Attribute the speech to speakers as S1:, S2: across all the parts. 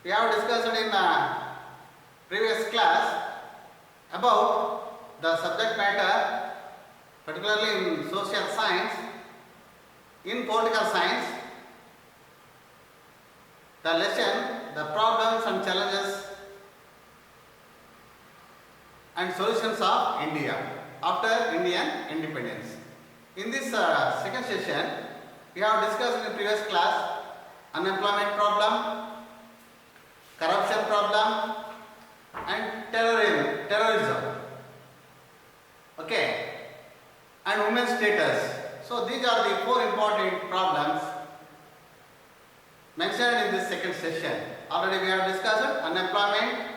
S1: We have discussed in previous class about the subject matter, particularly in social science, in political science, the lesson, the problems and challenges and solutions of India after Indian independence. In this second session, we have discussed in the previous class unemployment problem, corruption problem and terrorism. Okay, and women's status. So these are the four important problems mentioned in this second session. Already we have discussed unemployment,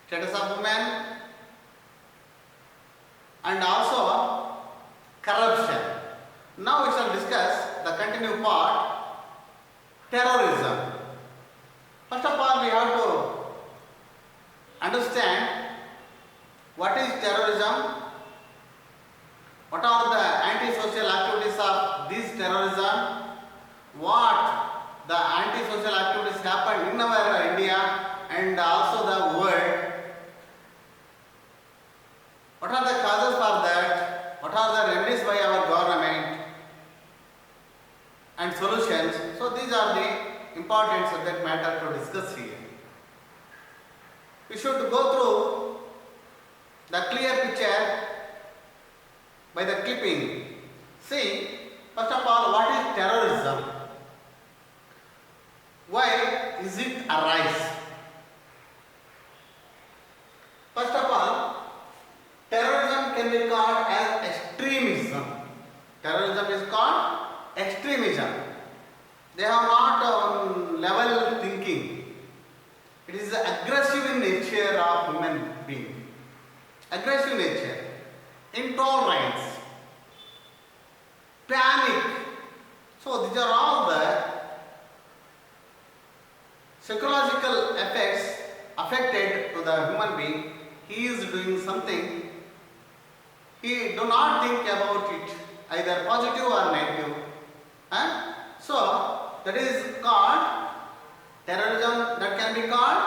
S1: status of women and also corruption. Now we shall discuss the continued part, terrorism. First of all, we have to understand what is terrorism, what are the anti-social activities of this terrorism, what the anti-social activities happen in our India and also the world, what are the causes for that, what are the remedies by our government and solutions. So these are the important subject matter to discuss here. We should go through the clear picture by the clipping. See, first of all, what is terrorism? Why is it arise? First of all, terrorism can be called as extremism. Terrorism is called extremism. They have not level thinking. It is aggressive in nature of human being. Aggressive nature, intolerance, panic. So these are all the psychological effects affected to the human being. He is doing something. He do not think about it, either positive or negative. So that is called terrorism. That can be called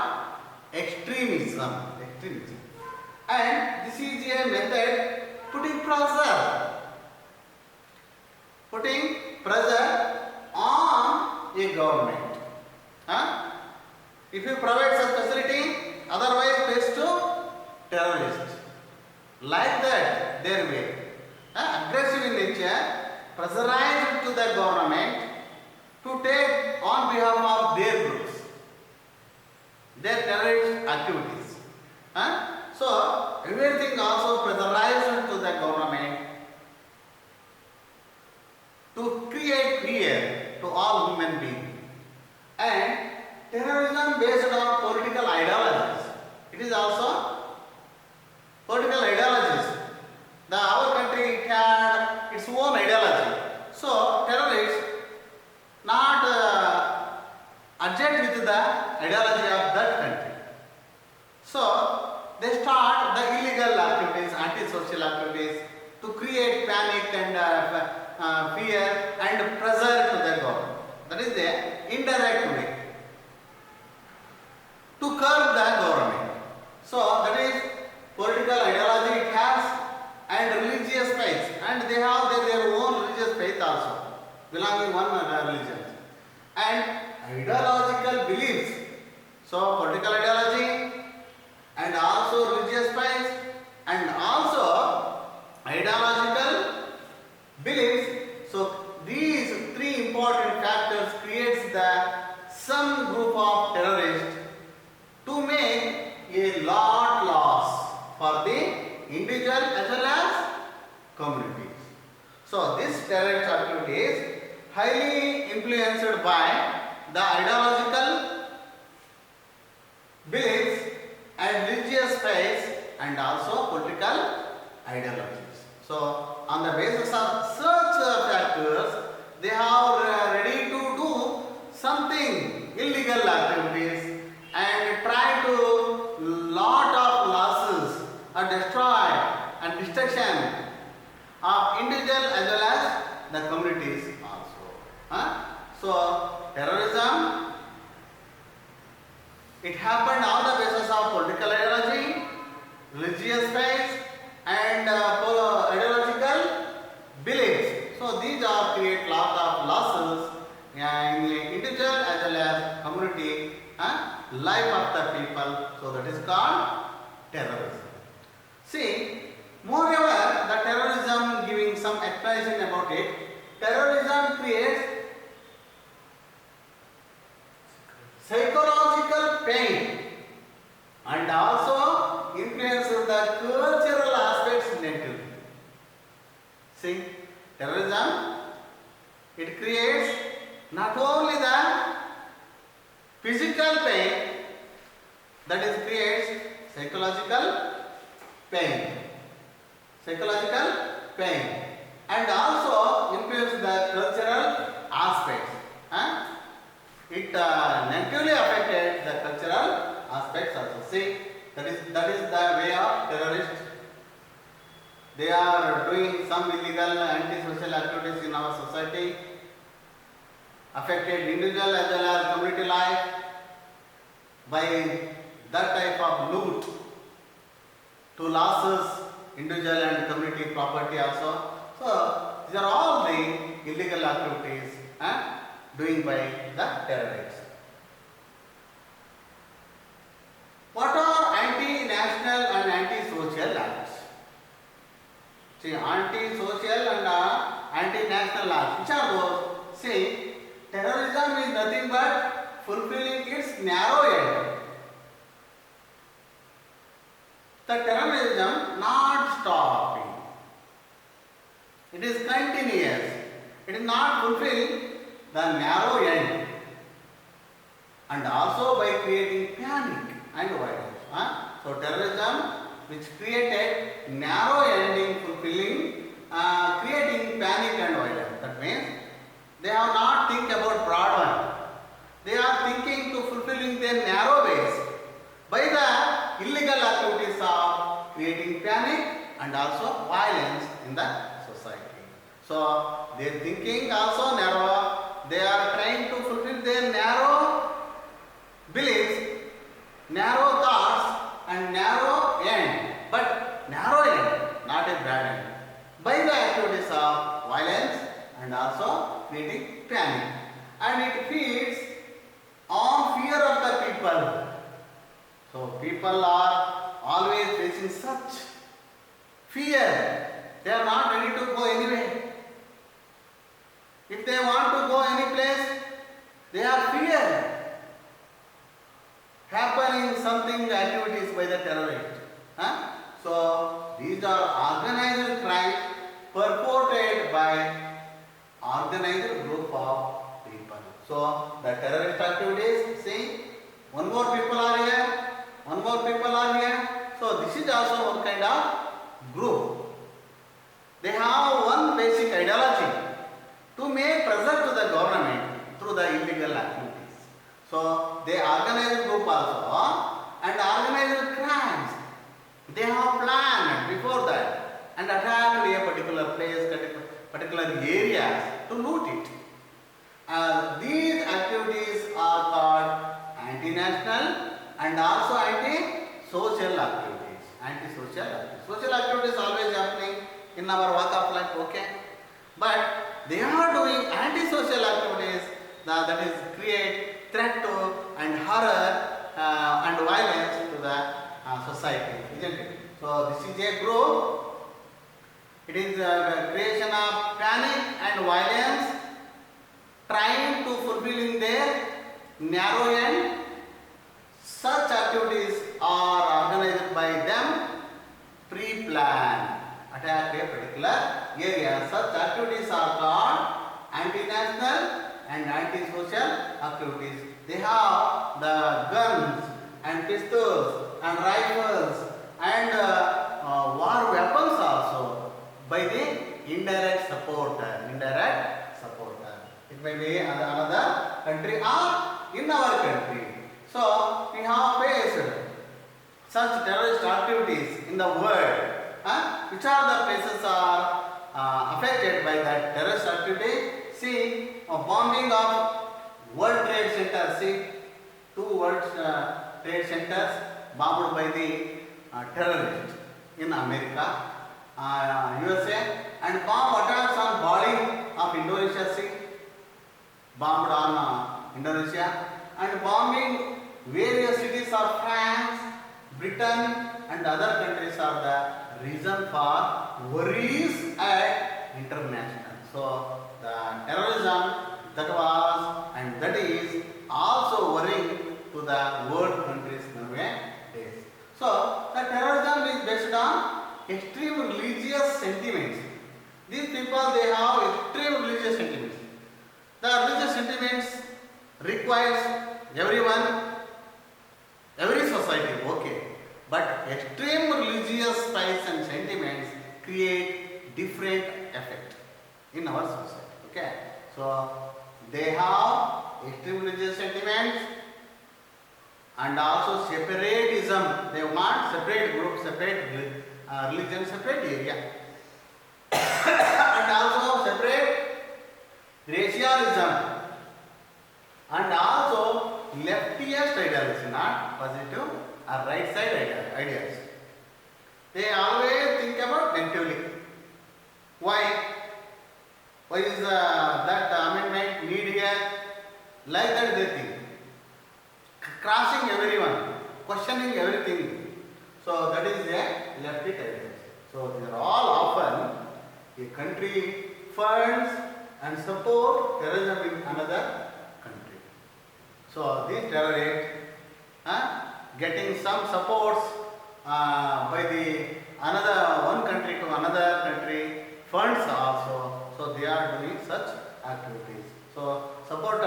S1: extremism. And this is a method putting pressure on a government. If you provide such facility, otherwise pays to terrorists. Like that, their way. Aggressive in nature, pressurized to the government to take on behalf of their groups, their terrorist activities. So, everything also pressurized to the government to create fear to all human beings. And terrorism based on political ideologies. It is also political ideologies. Our country had its own ideology. So, terrorists not adjust with the ideology of that country. So, they start the illegal activities, anti-social activities to create panic and fear and pressure to the government. That is the indirect way to curb the government. So, that is political ideology it has and religious faith, and they have their own religious faith also, belonging one religion. And ideological beliefs. So, political ideology and also religious faith and also ideological beliefs. So, these three important factors creates the some group of terrorists to make a lot loss for the individual as well as communities. So, this terrorist activity is highly influenced by the ideological beliefs and religious faiths and also political ideologies. So, on the basis of such factors, they are ready to do something illegal activities and try to lot of losses or destroy and destruction of individual as well as the communities also. So terrorism It happened on the basis of political ideology, religious faith, and ideological beliefs. So these are create lot of losses in the individual as well as community life of the people. So that is called terrorism. See, moreover, the terrorism, giving some explanation about it, terrorism creates psychological pain and also influences the cultural aspects negatively. See, terrorism, it creates not only the physical pain, that is creates psychological pain, and also influence the cultural aspects. It negatively affected the cultural aspects also. See, that is the way of terrorists. They are doing some illegal anti-social activities in our society, affected individual as well as community life by that type of loot to losses, individual and community property also. So these are all the illegal activities doing by the terrorists. What are anti-national and anti-social acts? See, anti-social and anti-national acts. Which are those? See, terrorism is nothing but fulfilling its narrow end. The terrorism not stopping. It is continuous. It is not fulfilling the narrow end. And also by creating panic and violence. So terrorism which created narrow ending fulfilling, creating panic and violence. That means they have not think about broad one. They are thinking to fulfilling their narrow ways by the illegal activities of creating panic and also violence in the society. So their thinking also narrow. They are trying to fulfill their narrow beliefs, narrow thoughts and narrow end. But narrow end, not a broad end. By the activities of violence and also creating panic. And it feeds on fear of the people. So people are always facing such fear. They are not ready to go anywhere. If they want to go any place, they have fear happening something activities by the terrorists. So these are organized crimes perpetrated by organized group of people. So the terrorist activities, see, one more people are here. So this is also one kind of group. They have one basic ideology to make pressure to the government through the illegal activities. So they organize group also and organized crimes. They have planned before that and attacked a particular place, particular areas to loot it. These activities are called anti-national and also anti-social activities. Social activities always happening in our walk of life, okay? But they are doing anti-social activities that is create threat to and horror and violence to the society, isn't it? So this is a group. It is the creation of panic and violence, trying to fulfilling their narrow end. Such activities are organized by them, pre-planned, attack a particular area. Such activities are called anti-national and anti-social activities. They have the guns and pistols and rifles and war weapons also by the indirect supporter. It may be another country or in our country. So we have faced such terrorist activities in the world. Which are the places are affected by that terrorist activity? See, a bombing of World Trade Center. See, two World trade centers bombed by the terrorists in America, USA, and bomb attacks on body of Indonesia Sea, bombed on Indonesia, and bombing various cities of France, Britain, and other countries are the reason for worries at international. So the terrorism that was and that is also worrying to the world countries nowadays. So the terrorism is based on extreme religious sentiments. These people, they have extreme religious sentiments. The religious sentiments requires everyone, every society, okay. But extreme religious ties and sentiments create different effect in our society. Okay. So they have extreme religious sentiments and also separatism. They want separate group, separate religion, separate area. And also separate racialism. And also leftist ideology, not positive or right side ideas. They always think about negatively. Why? Why is that amendment need here? Like that they think. Crossing everyone, questioning everything. So that is the leftist ideas. So they are all often a country funds and support terrorism in another country. So these terrorists getting some supports by the another one country to another country, funds also. So they are doing such activities. So supporters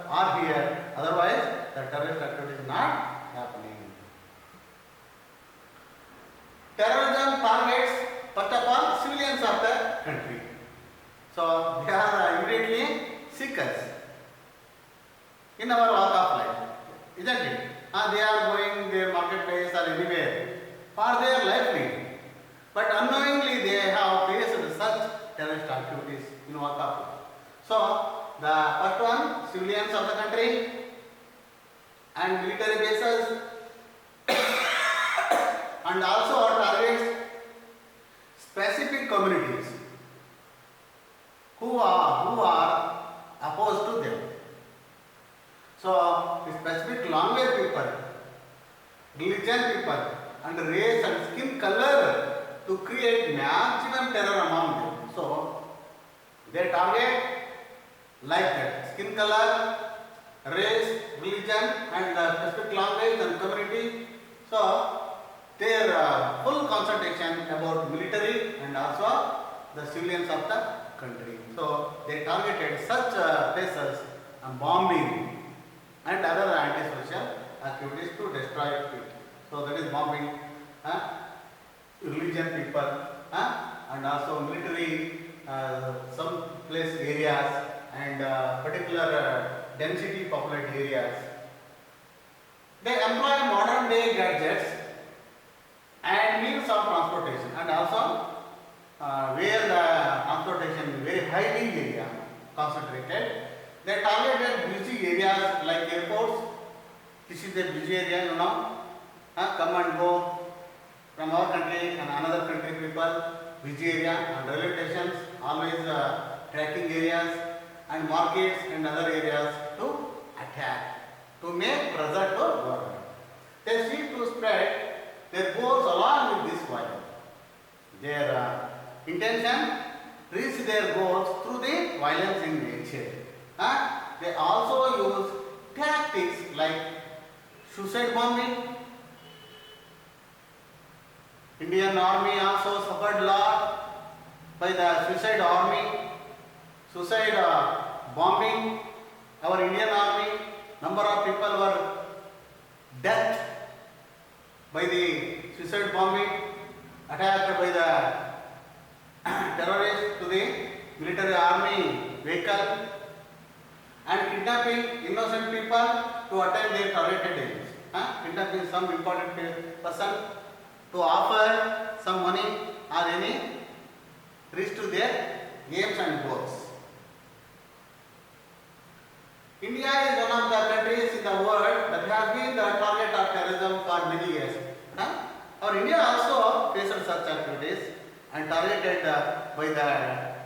S1: are here, otherwise the terrorist activity is not happening. Terrorism targets first of all civilians of the country. So they are immediately seekers in our walk of life, isn't it? They are going their marketplace or anywhere for their life need. But unknowingly they have faced such terrorist activities in walk of life. So the first one, civilians of the country and military bases and also our targets specific communities who are opposed to them. So the specific language people, religion people, and race and skin color to create maximum terror among them. So they target like that: skin color, race, religion, and specific language and community. So their full concentration about military and also the civilians of the country. So they targeted such places and bombing and other anti-social activities to destroy it. So that is bombing religion people and also military some place areas and particular density populated areas. They employ modern day gadgets and means of transportation, and also where the transportation is very highly area concentrated. They targeted busy areas like airports. This is the busy area, you know. Come and go from our country and another country people, busy area, and railway stations, always tracking areas and markets and other areas to attack, to make pressure to government. They seek to spread their goals along with this violence. Their intention reach their goals through the violence in nature. They also use tactics like suicide bombing. Indian Army also suffered a lot by the suicide army, suicide bombing. Our Indian Army, number of people were dead by the suicide bombing, attacked by the terrorists to the military army vehicle, and kidnapping innocent people to attain their targeted aims. Kidnapping some important person to offer some money or any reach to their aims and goals. India is one of the countries in the world that has been the target of terrorism So India also faced such activities and targeted by the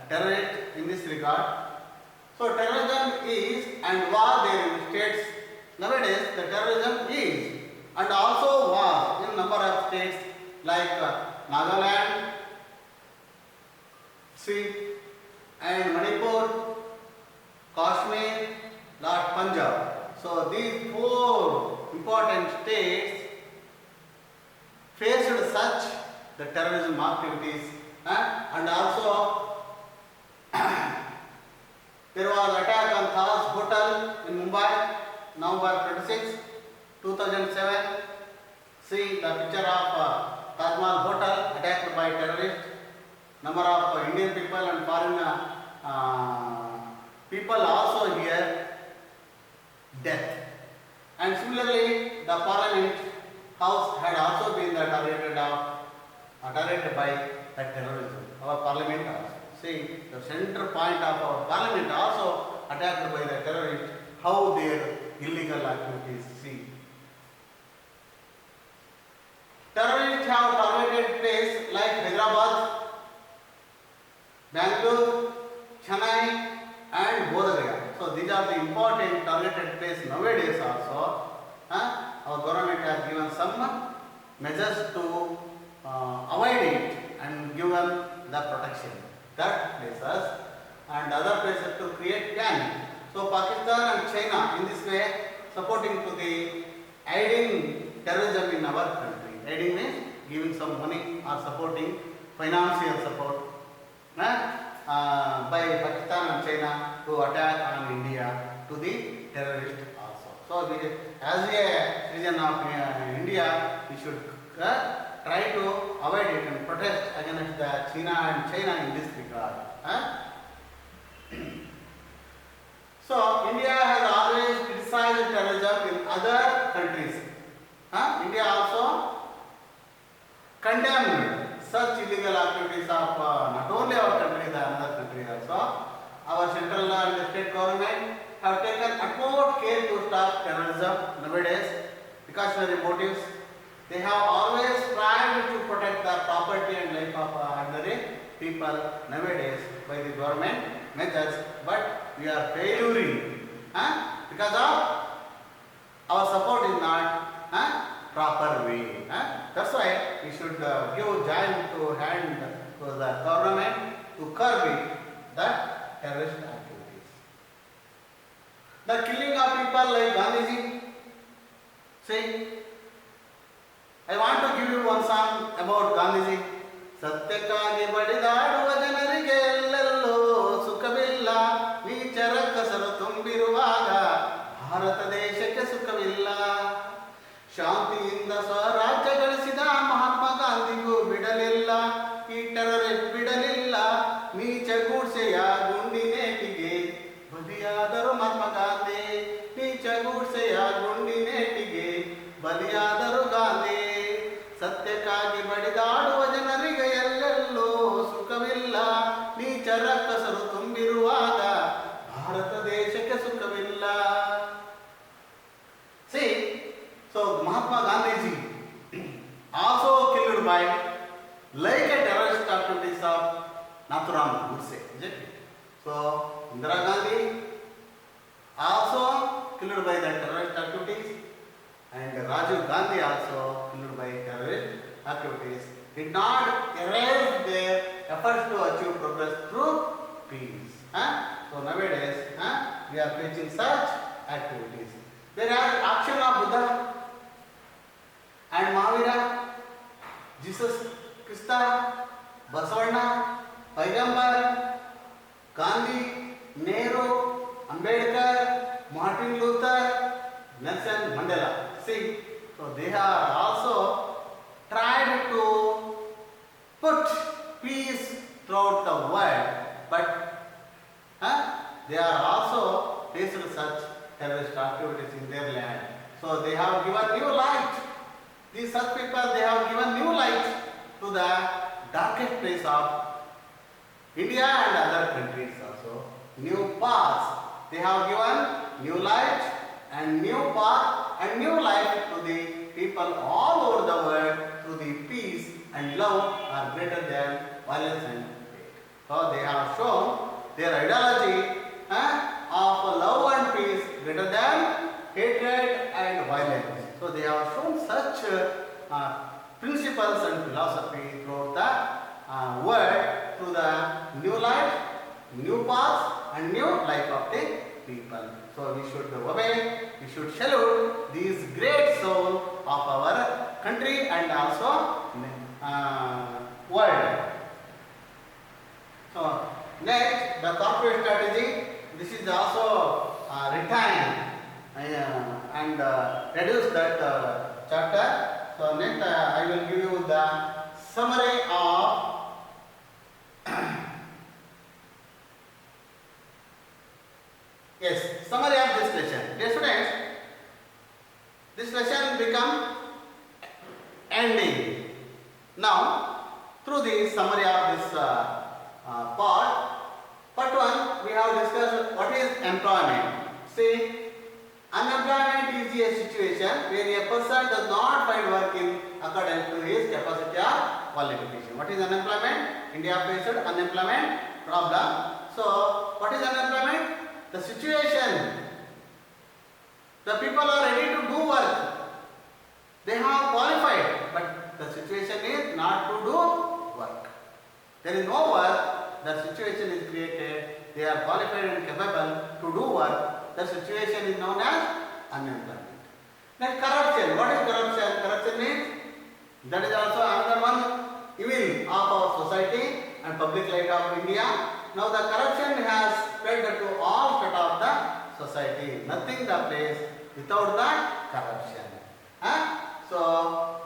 S1: terrorists in this regard. So terrorism is and was there in states. Nowadays the terrorism is and also was in number of states like Nagaland, see, and Manipur, Kashmir, Lord Punjab. So these four important states faced such the terrorism activities and also there was attack on Taj Hotel in Mumbai, November 26, 2007. See the picture of Taj Mahal Hotel attacked by terrorists. Number of Indian people and foreign people also here death. And similarly, the Parliament House had also been targeted by the terrorism. Our Parliament also. See, the center point of our Parliament also attacked by the terrorists. How their illegal activities see. Terrorists have targeted places like Hyderabad, Bangalore, Chennai, and Bodh Gaya. So these are the important targeted places nowadays also. Our government has given some measures to avoid it and given the protection. That places and other places to create panic. So Pakistan and China in this way supporting to the aiding terrorism in our country. Aiding means giving some money or supporting financial support by Pakistan and China to attack on India to the terrorists also. So as a citizen of India, we should try to avoid it and protest against the China in this regard. So India has always criticized terrorism in other countries. India also condemned such illegal activities of not only our country, the another country also. Our central and state government have taken utmost care to stop terrorism nowadays. Precautionary motives. They have always tried to protect the property and life of ordinary people nowadays by the government measures, but we are failing because of our support is not proper way. That's why we should give giant to hand to the government to curb it, the terrorist activities. The killing of people like Gandhiji. See, I want to give you one song about Gandhiji. ಸತ್ಯಕ್ಕಾಗಿ ಬಡಿದಾಡುವ ಜನರಿಗೆ ಎಲ್ಲೆಲ್ಲೋ ಸುಖವಿಲ್ಲ, ನೀಚರ ಕಸರು ತುಂಬಿರುವಾಗ ಭಾರತ ದೇಶಕ್ಕೆ ಸುಖವಿಲ್ಲ. ಶಾಂತಿಯಿಂದ ಸ್ವರಾಜ್ಯ ಗಳಿಸಿದ ಮಹಾತ್ಮ ಗಾಂಧಿಗೂ ಬಿಡಲಿಲ್ಲ, ಈ terrorist ಬಿಡಲಿಲ್ಲ, ನೀಚ ಗೂಡ್ಸೆಯ ಗುಂಡಿನೇಟಿಗೆ ಬಲಿಯಾದರು ಮಹಾತ್ಮ ಗಾಂಧಿ, ನೀಚ ಗೂಡ್ಸೆಯ ಗುಂಡಿನೇಟಿಗೆ ಬಲಿಯಾದರು ಗಾಂಧಿ. ಸತ್ಯಕ್ಕಾಗಿ ಬಡಿದಾಡುವ ಜನರಿಗೆ ಎಲ್ಲೆಲ್ಲೋ ಸುಖವಿಲ್ಲ, ನೀಚರ ಕಸರು ತುಂಬಿರುವಾಗ ಭಾರತ ದೇಶಕ್ಕೆ ಸುಖವಿಲ್ಲ. See, so Mahatma Gandhiji also killed by like a terrorist activities of Nathuram Godse, is it? So Indira Gandhi also killed by the terrorist activities, and Rajiv Gandhi also killed by terrorist activities. Did not erase their efforts to achieve progress through peace. So nowadays we are facing such activities. There are action of Buddha and Mahavira, Jesus Krista, Basavanna, Paigambar, Gandhi, Nehru, Ambedkar, Martin Luther, Nelson Mandela. See, so they are also tried to put peace throughout the world, but they are also faced such terrorist activities in their land. So they have given new light. These such people, they have given new light to the darkest place of India and other countries also. New paths. They have given new light and new path and new life to the people all over the world through the peace. and love are greater than violence and hate. So they have shown their ideology of love and peace greater than hatred and violence. So they have shown such principles and philosophy throughout the world through the new life, new paths and new life of the people. So we should obey, we should salute these great soul of our country and also world. So next, the corporate strategy. This is also written and reduce that chapter. So next I will give you the summary of yes, summary of this lesson. Dear students, this lesson become ending. Now, through the summary of this part 1, we have discussed what is employment. See, unemployment is a situation where a person does not find work in accordance to his capacity or qualification. What is unemployment? India faced unemployment problem. So, what is unemployment? The situation. The people are ready to do work. They have qualified, but the situation is not to do work. There is no work, the situation is created, they are qualified and capable to do work, the situation is known as unemployment. Then corruption. What is corruption? Corruption means that is also another one evil of our society and public life of India. Now the corruption has spread to all strata of the society. Nothing the place without the corruption. So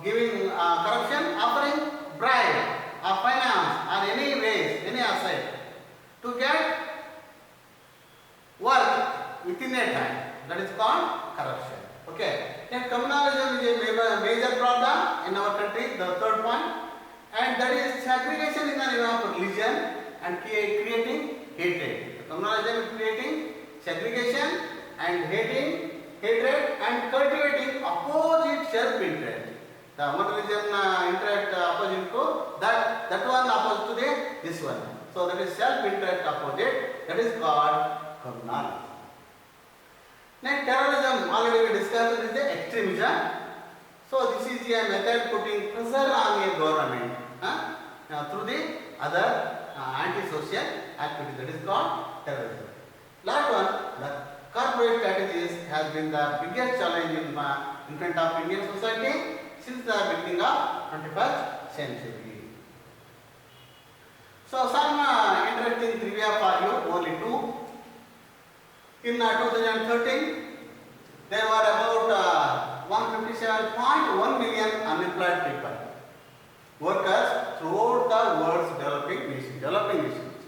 S1: giving corruption, offering bribe or finance or any ways, any asset to get work within a time. That is called corruption. Okay. Then communalism is a major problem in our country, the third point. And that is segregation in the name of religion and creating hatred. Communalism is creating segregation and hatred and cultivating opposite self-interest. The one religion interest opposite to that one opposite to this one. So that is self-interest opposite. That is called communalism. Next, terrorism. Already we discussed is the extremism. So this is a method putting pressure on a government through the other anti-social activities. That is called terrorism. Last one, the corporate strategies has been the biggest challenge in front of Indian society since the beginning of 21st century. So some interesting trivia for you, only two. In 2013, there were about 157.1 million unemployed people, workers throughout the world's developing nations.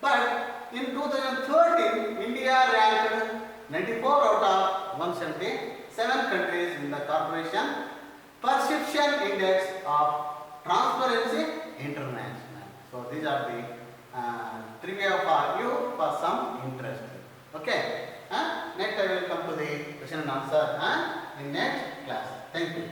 S1: But in 2013, India ranked 94 out of 177 countries in the Corporation Perception Index of Transparency International. So these are the trivia for you for some interest. Okay. Next I will come to the question and answer in next class. Thank you.